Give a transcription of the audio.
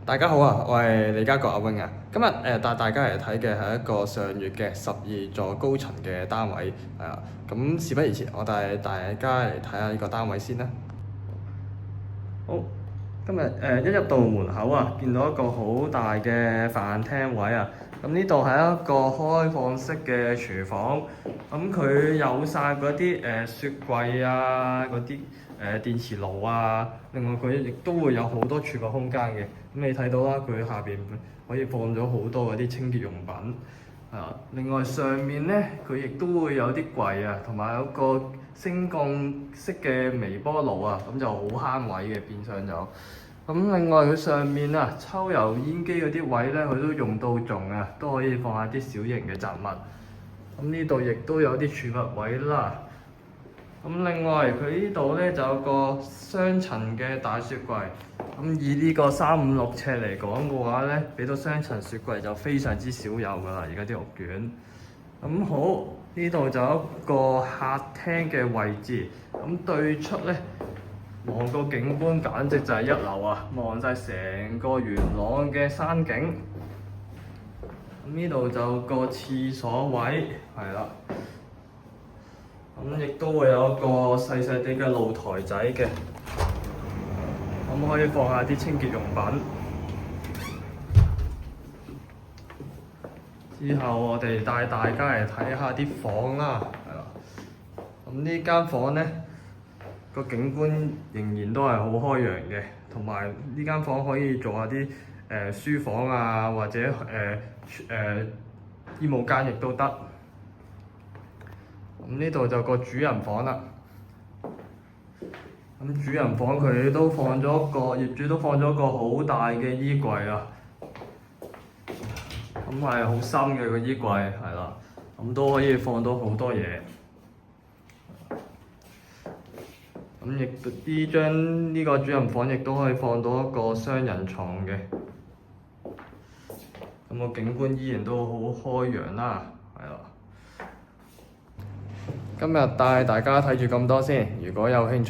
大家好啊，我係李家國阿 wing 啊。今日帶大家嚟睇嘅係一個上月嘅12座高層嘅單位，係啊。咁事不宜遲，我帶大家嚟睇下呢個單位先啦。好，今日一入到門口啊，見到一個好大嘅飯廳位啊。咁呢度係一個開放式嘅廚房，咁佢有晒嗰啲雪櫃啊，嗰啲電磁爐啊，另外佢亦都會有好多儲物空間嘅。咁你睇到啦，佢下邊可以放咗好多嗰啲清潔用品。另外上面咧，佢亦都會有啲櫃啊，同埋有個升降式嘅微波爐啊，咁就好慳位嘅，變相就。咁另外佢上面啊，抽油煙機嗰啲位咧，佢都用到盡啊，都可以放下啲小型嘅雜物。咁呢度亦都有啲儲物位啦。咁另外佢呢度咧就有個雙層嘅大雪櫃。咁以呢個356尺嚟講嘅話咧，俾到雙層雪櫃就非常之少有㗎啦，而家啲屋苑。咁好，呢度就有一個客廳嘅位置。咁對出咧，望個景觀簡直就係一流啊！望晒成個元朗嘅山景。咁呢度就有個廁所位，係啦。咁亦都會有一個細細啲嘅露台仔嘅，咁可以放下啲清潔用品。之後我哋帶大家嚟睇下啲房啦，係啦。咁呢間房咧，個景觀仍然都係好開揚嘅，同埋呢間房可以做下啲書房啊，或者衣帽間亦都得。咁呢度就個主人房啦。咁主人房佢都放咗個業主都放咗個好大嘅衣櫃啊。咁係好深嘅個衣櫃，係啦。咁都可以放到好多嘢。咁亦呢個主人房亦都可以放到一個雙人床嘅。咁個景觀依然都好開揚啦，係啦。今日帶大家睇住咁多先，如果有興趣